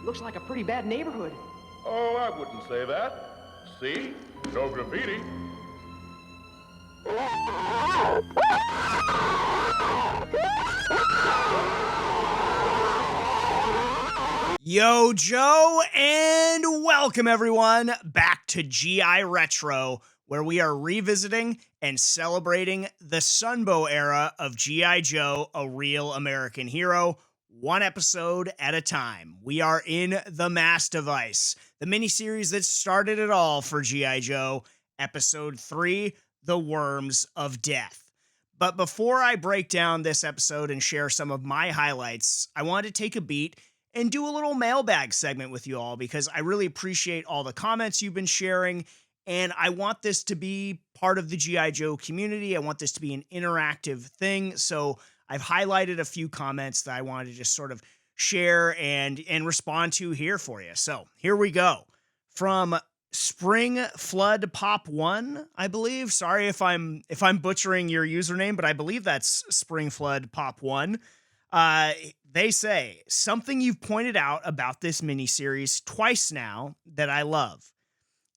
Looks like a pretty bad neighborhood. Oh, I wouldn't say that. See? No graffiti. Yo, Joe, and welcome everyone back to GI Retro, where we are revisiting and celebrating the Sunbow era of G.I. Joe, a real American hero, one episode at a time. We are in the M.A.S.S device, the miniseries that started it all for G.I. Joe, episode 3, The Worms of Death. But before I break down this episode and share some of my highlights, I wanted to take a beat and do a little mailbag segment with you all because I really appreciate all the comments you've been sharing, and I want this to be part of the G.I. Joe community. I want this to be an interactive thing, so I've highlighted a few comments that I wanted to just sort of share and respond to here for you. So here we go. From Spring Flood Pop 1, I believe. Sorry if I'm butchering your username, but I believe that's Spring Flood Pop 1. They say, something you've pointed out about this miniseries twice now that I love.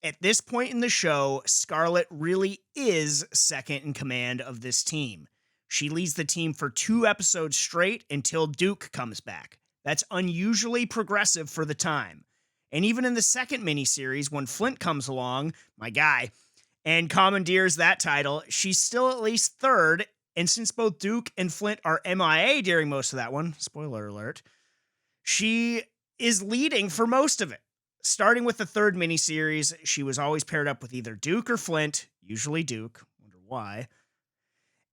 At this point in the show, Scarlet really is second in command of this team. She leads the team for 2 episodes straight until Duke comes back. That's unusually progressive for the time. And even in the second miniseries, when Flint comes along, my guy, and commandeers that title, she's still at least third. And since both Duke and Flint are MIA during most of that one, spoiler alert, she is leading for most of it. Starting with the third miniseries, she was always paired up with either Duke or Flint, usually Duke, wonder why,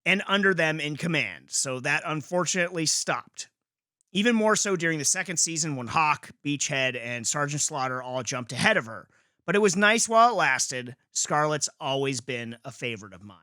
and under them in command. So that unfortunately stopped. Even more so during the second season when Hawk, Beachhead, and Sergeant Slaughter all jumped ahead of her. But it was nice while it lasted. Scarlet's always been a favorite of mine.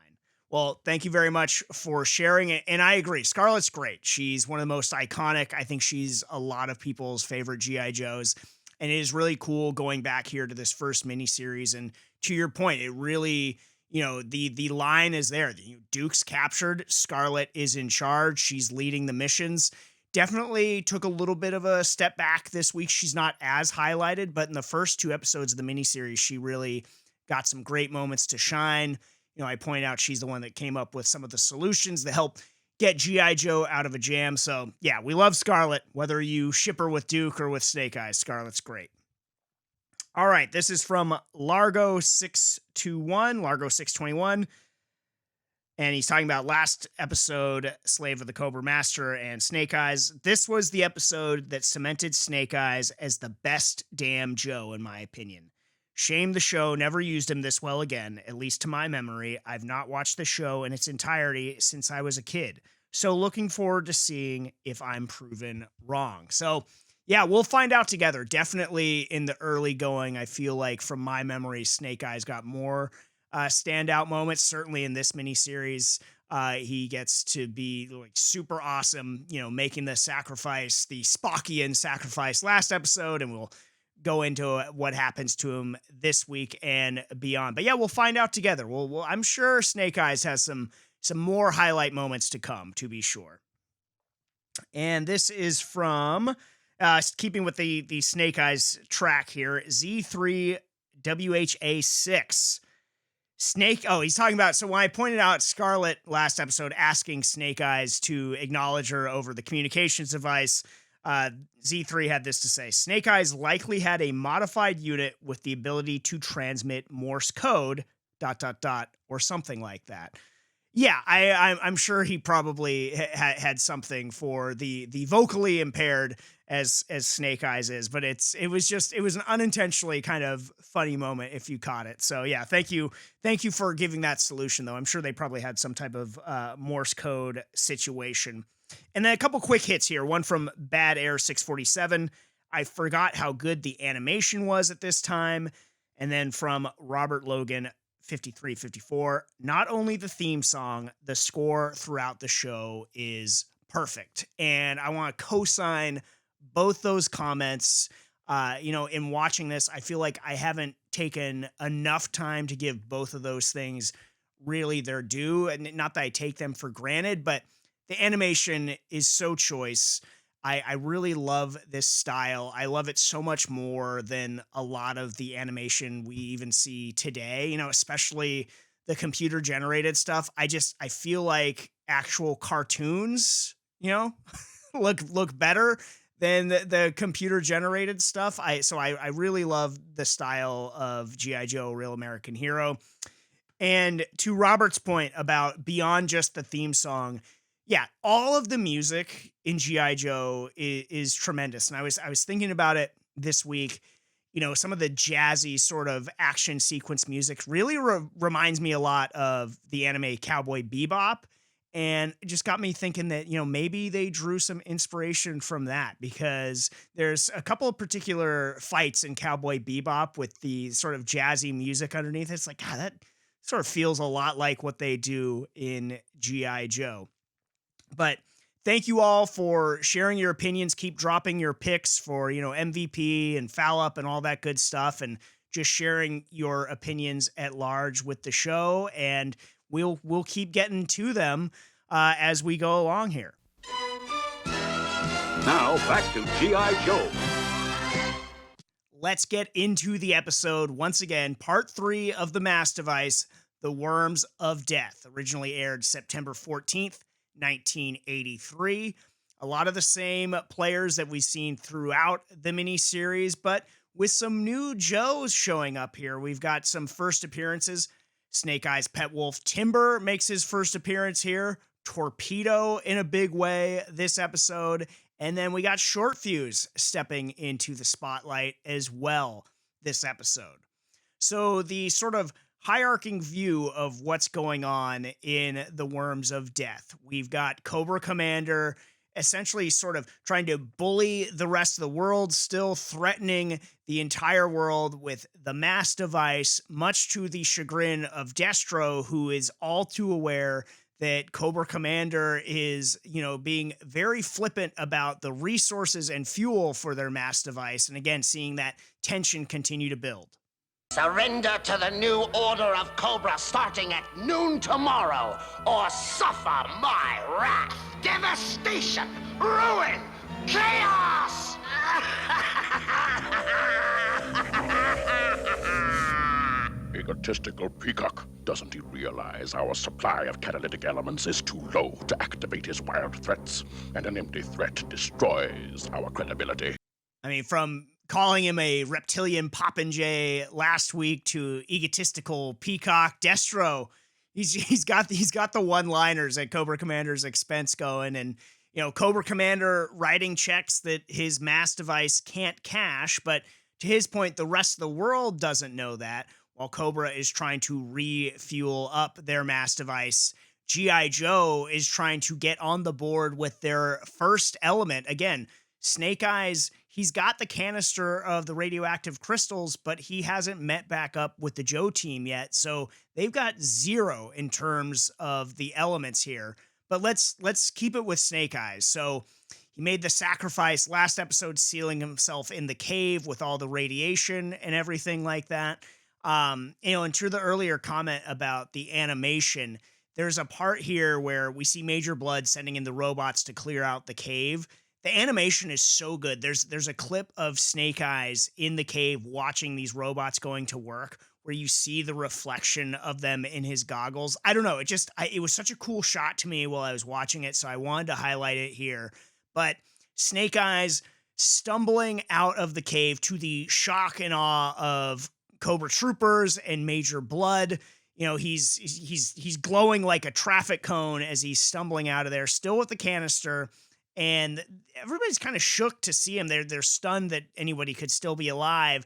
Well, thank you very much for sharing it. And I agree. Scarlet's great. She's one of the most iconic. I think she's a lot of people's favorite G.I. Joes. And it is really cool going back here to this first miniseries. And to your point, it really, the line is there. Duke's captured. Scarlet is in charge. She's leading the missions. Definitely took a little bit of a step back this week. She's not as highlighted, but in the first 2 episodes of the miniseries, she really got some great moments to shine. I point out she's the one that came up with some of the solutions that help get G.I. Joe out of a jam. So, yeah, we love Scarlet, whether you ship her with Duke or with Snake Eyes. Scarlet's great. All right, this is from Largo621, Largo621. And he's talking about last episode, Slave of the Cobra Master and Snake Eyes. This was the episode that cemented Snake Eyes as the best damn Joe, in my opinion. Shame the show never used him this well again, at least to my memory. I've not watched the show in its entirety since I was a kid. So looking forward to seeing if I'm proven wrong. So yeah, we'll find out together. Definitely in the early going, I feel like from my memory, Snake Eyes got more standout moments. Certainly in this miniseries, he gets to be like super awesome, making the sacrifice, the Spockian sacrifice last episode, and we'll go into what happens to him this week and beyond. But yeah, we'll find out together. I'm sure Snake Eyes has some more highlight moments to come, to be sure. And this is from, keeping with the Snake Eyes track here, Z3WHA6. He's talking about, so when I pointed out Scarlet last episode asking Snake Eyes to acknowledge her over the communications device, Z3 had this to say: Snake Eyes likely had a modified unit with the ability to transmit Morse code, ... or something like that. Yeah, I'm sure he probably had something for the vocally impaired as Snake Eyes is, but it was an unintentionally kind of funny moment if you caught it. So yeah, thank you for giving that solution though. I'm sure they probably had some type of Morse code situation. And then a couple quick hits here. One from Bad Air 647. I forgot how good the animation was at this time. And then from Robert Logan 5354. Not only the theme song, the score throughout the show is perfect. And I want to co-sign both those comments. In watching this, I feel like I haven't taken enough time to give both of those things really their due. And not that I take them for granted, but the animation is so choice. I really love this style. I love it so much more than a lot of the animation we even see today, especially the computer generated stuff. I feel like actual cartoons, look better than the computer generated stuff. I really love the style of GI Joe Real American Hero. And to Robert's point about beyond just the theme song, yeah, all of the music in GI Joe is tremendous. And I was thinking about it this week. Some of the jazzy sort of action sequence music really reminds me a lot of the anime Cowboy Bebop. And it just got me thinking that, maybe they drew some inspiration from that, because there's a couple of particular fights in Cowboy Bebop with the sort of jazzy music underneath. It's like, God, that sort of feels a lot like what they do in G.I. Joe. But thank you all for sharing your opinions. Keep dropping your picks for, MVP and foul up and all that good stuff, and just sharing your opinions at large with the show. And we'll keep getting to them as we go along here. Now back to G.I. Joe. Let's get into the episode once again. Part 3 of the M.A.S.S device, The Worms of Death, originally aired September 14th, 1983. A lot of the same players that we've seen throughout the miniseries, but with some new Joes showing up here. We've got some first appearances. Snake Eye's pet wolf Timber makes his first appearance here. Torpedo in a big way this episode. And then we got Short Fuse stepping into the spotlight as well this episode. So the sort of hierarching view of what's going on in the Worms of Death. We've got Cobra Commander essentially sort of trying to bully the rest of the world, still threatening the entire world with the M.A.S.S device, much to the chagrin of Destro, who is all too aware that Cobra Commander is, being very flippant about the resources and fuel for their M.A.S.S device. And again, seeing that tension continue to build. Surrender to the new order of Cobra starting at noon tomorrow, or suffer my wrath. Devastation, ruin, chaos! Egotistical peacock. Doesn't he realize our supply of catalytic elements is too low to activate his wild threats, and an empty threat destroys our credibility? I mean, from calling him a reptilian popinjay last week to egotistical peacock, Destro, he's got the one-liners at Cobra Commander's expense going, and Cobra Commander writing checks that his M.A.S.S device can't cash, but to his point, the rest of the world doesn't know that. While Cobra is trying to refuel up their M.A.S.S device, G.I. Joe is trying to get on the board with their first element. Again, Snake Eyes, he's got the canister of the radioactive crystals, but he hasn't met back up with the Joe team yet. So they've got 0 in terms of the elements here. But let's keep it with Snake Eyes. So he made the sacrifice last episode, sealing himself in the cave with all the radiation and everything like that. And to the earlier comment about the animation, there's a part here where we see Major Blood sending in the robots to clear out the cave. The animation is so good. There's a clip of Snake Eyes in the cave watching these robots going to work, where you see the reflection of them in his goggles. I don't know. It was such a cool shot to me while I was watching it, so I wanted to highlight it here. But Snake Eyes stumbling out of the cave to the shock and awe of Cobra Troopers and Major Blood. He's glowing like a traffic cone as he's stumbling out of there, still with the canister. And everybody's kind of shook to see him. They're stunned that anybody could still be alive.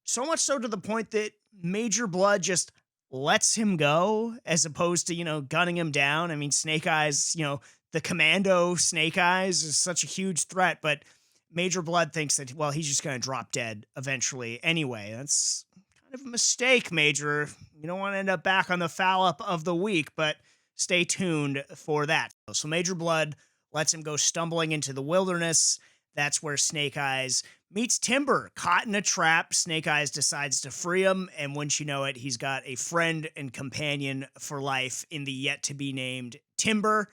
So much so to the point that Major Blood just lets him go, as opposed to, gunning him down. I mean, Snake Eyes, the commando Snake Eyes is such a huge threat, but Major Blood thinks that, well, he's just going to drop dead eventually anyway. That's kind of a mistake, Major. You don't want to end up back on the foul up of the week, but stay tuned for that. So Major Blood lets him go stumbling into the wilderness. That's where Snake Eyes meets Timber, caught in a trap. Snake Eyes decides to free him, and once you know it, he's got a friend and companion for life in the yet-to-be-named Timber.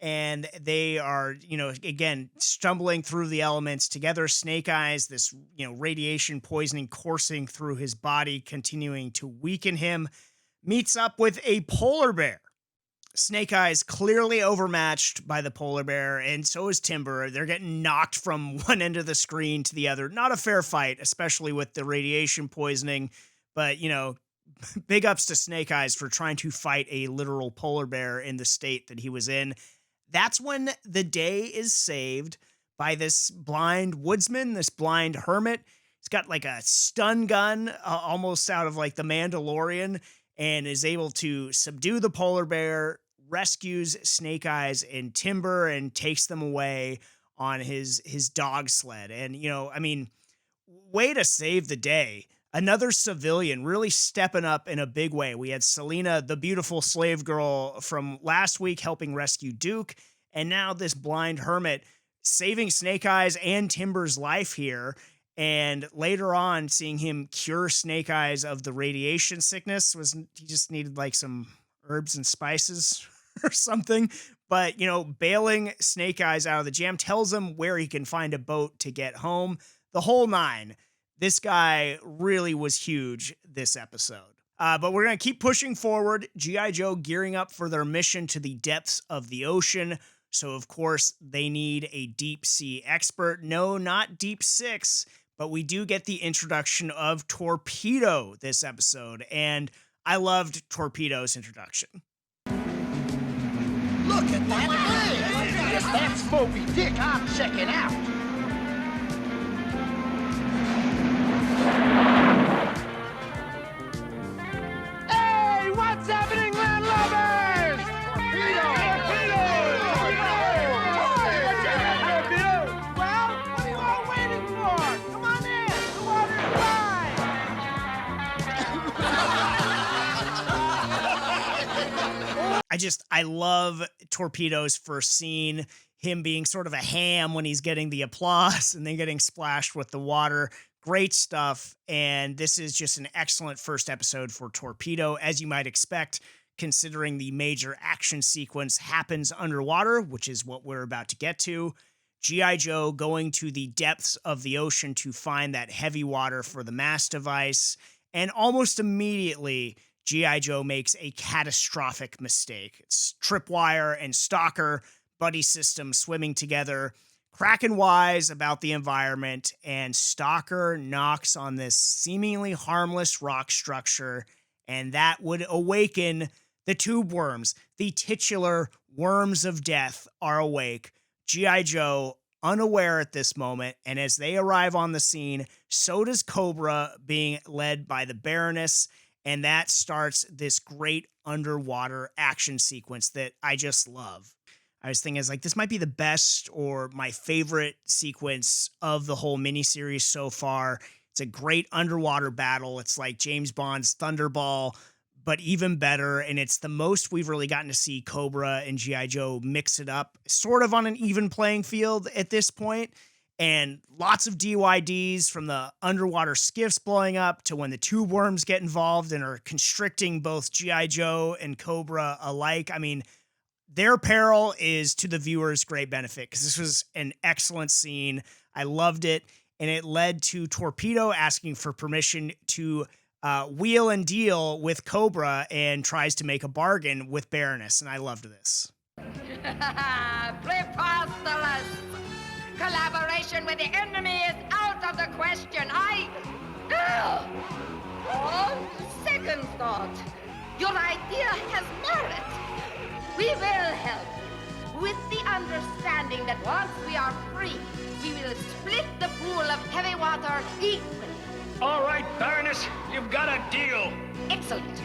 and they are, again, stumbling through the elements together. Snake Eyes, this, radiation poisoning coursing through his body, continuing to weaken him, meets up with a polar bear. Snake Eyes clearly overmatched by the polar bear, and so is Timber. They're getting knocked from one end of the screen to the other. Not a fair fight, especially with the radiation poisoning, but, big ups to Snake Eyes for trying to fight a literal polar bear in the state that he was in. That's when the day is saved by this blind woodsman, this blind hermit. He's got like a stun gun, almost out of like the Mandalorian, and is able to subdue the polar bear, rescues Snake Eyes and Timber, and takes them away on his dog sled. And, way to save the day. Another civilian really stepping up in a big way. We had Selena, the beautiful slave girl from last week, helping rescue Duke. And now this blind hermit saving Snake Eyes and Timber's life here. And later on, seeing him cure Snake Eyes of the radiation sickness, he just needed like some herbs and spices or something. But, bailing Snake Eyes out of the jam, tells him where he can find a boat to get home. The whole nine. This guy really was huge this episode. But we're going to keep pushing forward. G.I. Joe gearing up for their mission to the depths of the ocean. So, of course, they need a deep sea expert. No, not Deep Six, but we do get the introduction of Torpedo this episode. And I loved Torpedo's introduction. Look at that! If that's Moby Dick, I'm checking out. Hey, what's happening, landlubbers? Well, what are you all waiting for? Come on in. The water's fine. I love Torpedo's first scene, him being sort of a ham when he's getting the applause and then getting splashed with the water. Great stuff. And this is just an excellent first episode for Torpedo, as you might expect, considering the major action sequence happens underwater, which is what we're about to get to. G.I. Joe going to the depths of the ocean to find that heavy water for the M.A.S.S device. And almost immediately, G.I. Joe makes a catastrophic mistake. It's Tripwire and Stalker, buddy system swimming together, cracking wise about the environment, and Stalker knocks on this seemingly harmless rock structure, and that would awaken the tube worms. The titular worms of death are awake. G.I. Joe unaware at this moment, and as they arrive on the scene, so does Cobra, being led by the Baroness, and that starts this great underwater action sequence that I just love. I was thinking, this might be the best or my favorite sequence of the whole miniseries so far. It's a great underwater battle. It's like James Bond's Thunderball, but even better. And it's the most we've really gotten to see Cobra and G.I. Joe mix it up sort of on an even playing field at this point. And lots of DYDs, from the underwater skiffs blowing up to when the tube worms get involved and are constricting both G.I. Joe and Cobra alike. I mean, their peril is to the viewer's great benefit, because this was an excellent scene. I loved it. And it led to Torpedo asking for permission to wheel and deal with Cobra, and tries to make a bargain with Baroness. And I loved this. Preposterous! Collaboration with the enemy is out of the question. On second thought, your idea has merit. We will help, with the understanding that once we are free, we will split the pool of heavy water equally. All right, Baroness, you've got a deal. Excellent.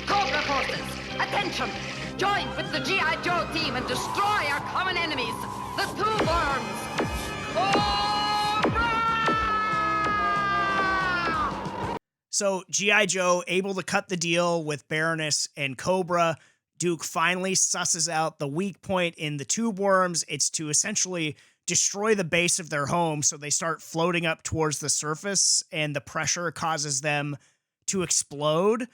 Cobra forces, attention! Join with the G.I. Joe team and destroy our common enemies, the two worms. Cobra! So G.I. Joe able to cut the deal with Baroness and Cobra. Duke finally susses out the weak point in the tube worms. It's to essentially destroy the base of their home, so they start floating up towards the surface, and the pressure causes them to explode.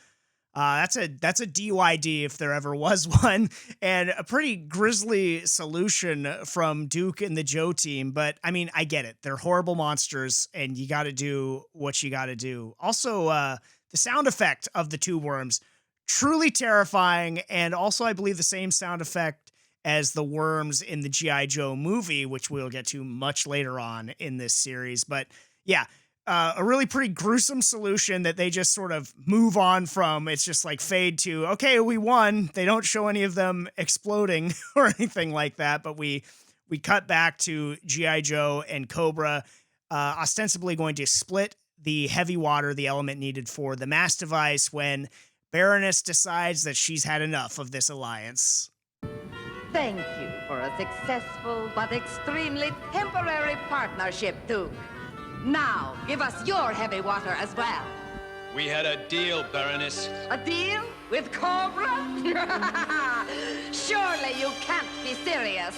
That's a DYD if there ever was one, and a pretty grisly solution from Duke and the Joe team. But I mean, I get it. They're horrible monsters, and you got to do what you got to do. Also, the sound effect of the two worms, truly terrifying, and also I believe the same sound effect as the worms in the G.I. Joe movie, which we'll get to much later on in this series. But yeah. A really pretty gruesome solution that they just sort of move on from. It's just like fade to, okay, we won. They don't show any of them exploding or anything like that, but we cut back to G.I. Joe and Cobra, ostensibly going to split the heavy water, the element needed for the M.A.S.S device, when Baroness decides that she's had enough of this alliance. Thank you for a successful but extremely temporary partnership, Duke. Now, give us your heavy water as well. We had a deal, Baroness. A deal with Cobra? Surely you can't be serious.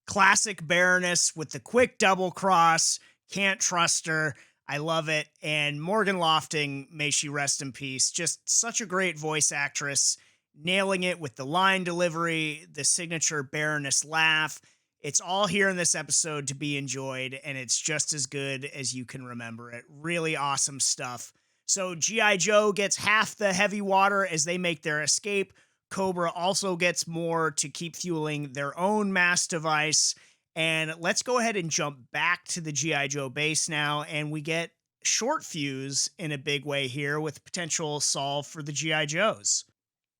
Classic Baroness with the quick double cross. Can't trust her. I love it. And Morgan Lofting, may she rest in peace. Just such a great voice actress. Nailing it with the line delivery, the signature Baroness laugh. It's all here in this episode to be enjoyed, and it's just as good as you can remember it. Really awesome stuff. So G.I. Joe gets half the heavy water as they make their escape. Cobra also gets more to keep fueling their own M.A.S.S device. And let's go ahead and jump back to the G.I. Joe base now, and we get Short Fuse in a big way here with potential solve for the G.I. Joes.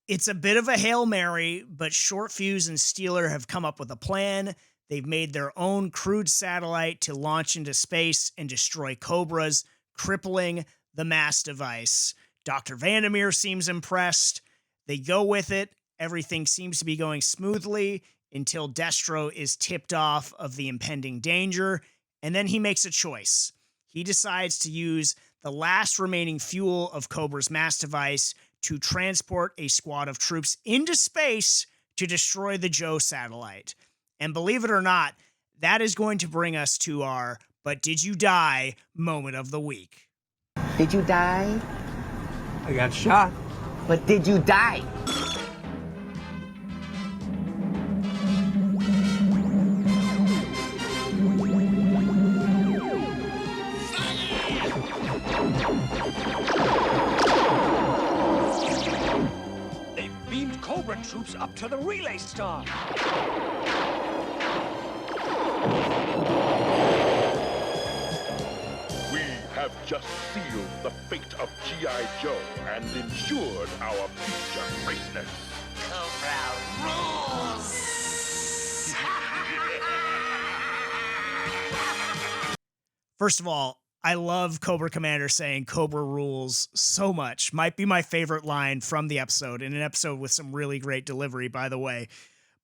It's a bit of a Hail Mary, but Short Fuse and Steeler have come up with a plan. They've made their own crude satellite to launch into space and destroy Cobras, crippling the M.A.S.S device. Dr. Vandermeer seems impressed. They go with it. Everything seems to be going smoothly until Destro is tipped off of the impending danger, and then he makes a choice. He decides to use the last remaining fuel of Cobra's M.A.S.S device to transport a squad of troops into space to destroy the Joe satellite. And believe it or not, that is going to bring us to our "But Did You Die" moment of the week. Did you die? I got shot. But did you die? They beamed Cobra troops up to the relay star. We have just sealed the fate of G.I. Joe and ensured our future greatness. Cobra rules! First of all, I love Cobra Commander saying Cobra rules so much. Might be my favorite line from the episode, in an episode with some really great delivery, by the way.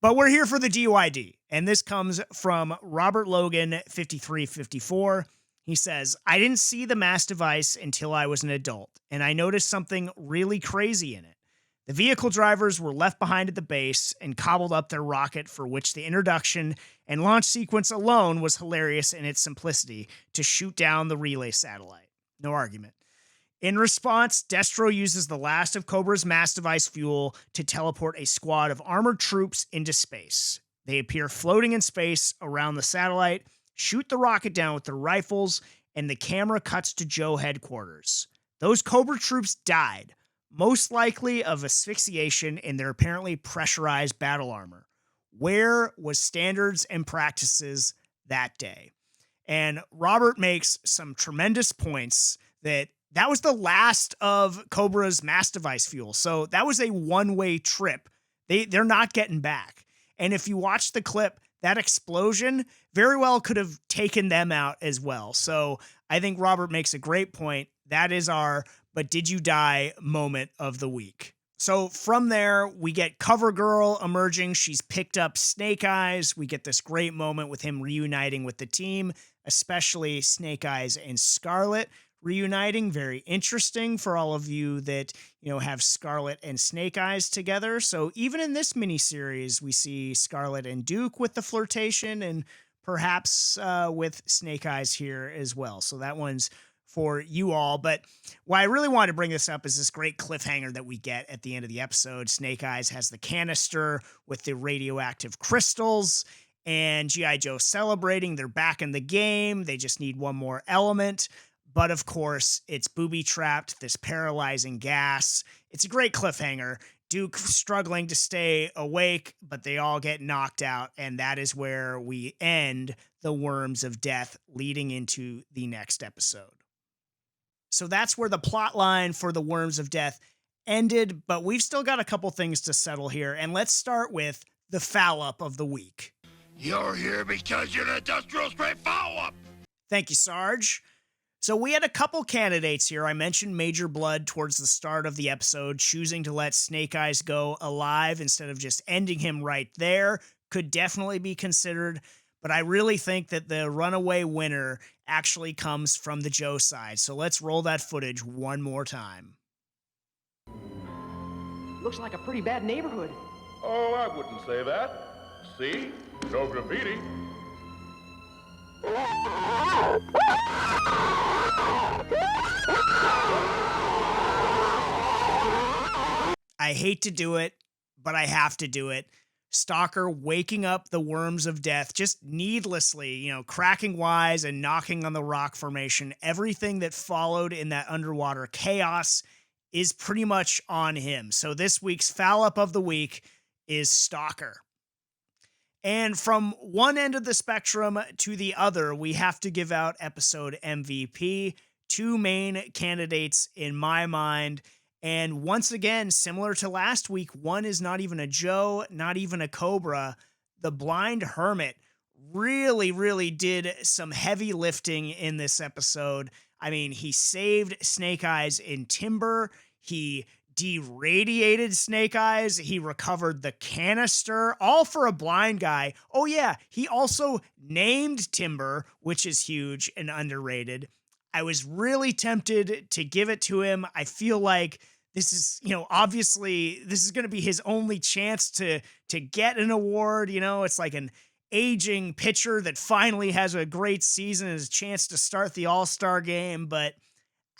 But we're here for the DYD, and this comes from Robert Logan, 5354. He says, I didn't see the M.A.S.S device until I was an adult, and I noticed something really crazy in it. The vehicle drivers were left behind at the base and cobbled up their rocket, for which the introduction and launch sequence alone was hilarious in its simplicity to shoot down the relay satellite. No argument. In response, Destro uses the last of Cobra's M.A.S.S device fuel to teleport a squad of armored troops into space. They appear floating in space around the satellite, shoot the rocket down with their rifles, and the camera cuts to Joe headquarters. Those Cobra troops died, most likely of asphyxiation in their apparently pressurized battle armor. Where was standards and practices that day? And Robert makes some tremendous points that was the last of Cobra's M.A.S.S device fuel. So that was a one-way trip. They're not getting back. And if you watch the clip, that explosion very well could have taken them out as well. So I think Robert makes a great point. That is our "But Did You Die" moment of the week. So from there, we get Cover Girl emerging. She's picked up Snake Eyes. We get this great moment with him reuniting with the team, especially Snake Eyes and Scarlet reuniting. Very interesting for all of you that, have Scarlet and Snake Eyes together. So even in this miniseries, we see Scarlet and Duke with the flirtation, and perhaps with Snake Eyes here as well. So that one's for you all. But why I really wanted to bring this up is this great cliffhanger that we get at the end of the episode. Snake Eyes has the canister with the radioactive crystals, and G.I. Joe celebrating. They're back in the game. They just need one more element. But of course, it's booby-trapped, this paralyzing gas. It's a great cliffhanger. Duke struggling to stay awake, but they all get knocked out, and that is where we end the Worms of Death, leading into the next episode. So that's where the plot line for the Worms of Death ended, but we've still got a couple things to settle here, and let's start with the foul-up of the week. You're here because you're an industrial straight follow-up. Thank you, Sarge. So we had a couple candidates here. I mentioned Major Blood towards the start of the episode, choosing to let Snake Eyes go alive instead of just ending him right there. Could definitely be considered, but I really think that the runaway winner actually comes from the Joe side. So let's roll that footage one more time. Looks like a pretty bad neighborhood. Oh, I wouldn't say that. See? No graffiti. I hate to do it, but I have to do it. Stalker waking up the Worms of Death just needlessly, cracking wise and knocking on the rock formation. Everything that followed in that underwater chaos is pretty much on him. So this week's foul up of the week is Stalker. And from one end of the spectrum to the other, we have to give out episode MVP. Two main candidates in my mind. And once again, similar to last week, one is not even a Joe, not even a Cobra. The Blind Hermit really, really did some heavy lifting in this episode. I mean, he saved Snake Eyes in Timber. He deradiated Snake Eyes. He recovered the canister, all for a blind guy. Oh yeah, he also named Timber, which is huge and underrated. I was really tempted to give it to him. I feel like this is, obviously this is going to be his only chance to get an award. It's like an aging pitcher that finally has a great season and a chance to start the All-Star game, but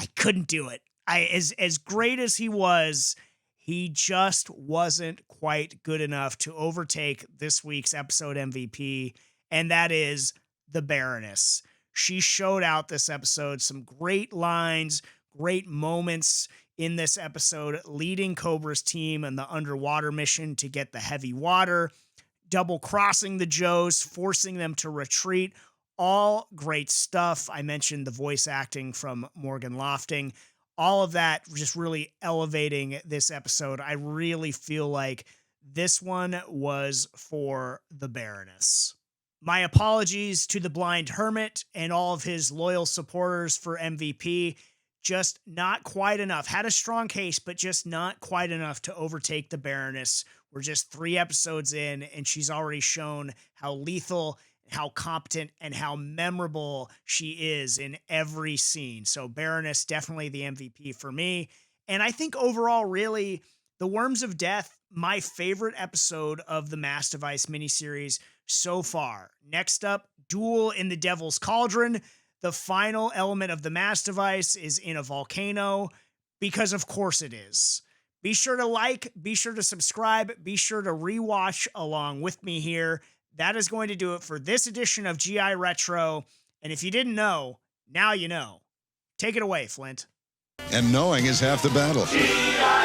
I couldn't do it. As great as he was, he just wasn't quite good enough to overtake this week's episode MVP, and that is the Baroness. She showed out this episode, some great lines, great moments in this episode, leading Cobra's team in the underwater mission to get the heavy water, double-crossing the Joes, forcing them to retreat. All great stuff. I mentioned the voice acting from Morgan Lofting. All of that just really elevating this episode. I really feel like this one was for the Baroness. My apologies to the Blind Hermit and all of his loyal supporters for MVP. Just not quite enough. Had a strong case, but just not quite enough to overtake the Baroness. We're just 3 episodes in, and she's already shown how lethal, how competent, and how memorable she is in every scene. So Baroness, definitely the MVP for me. And I think overall, really, the Worms of Death, my favorite episode of the M.A.S.S device miniseries so far. Next up, Duel in the Devil's Cauldron. The final element of the M.A.S.S device is in a volcano, because of course it is. Be sure to like, be sure to subscribe, be sure to rewatch along with me here. That is going to do it for this edition of GI Retro. And if you didn't know, now you know. Take it away, Flint. And knowing is half the battle. GI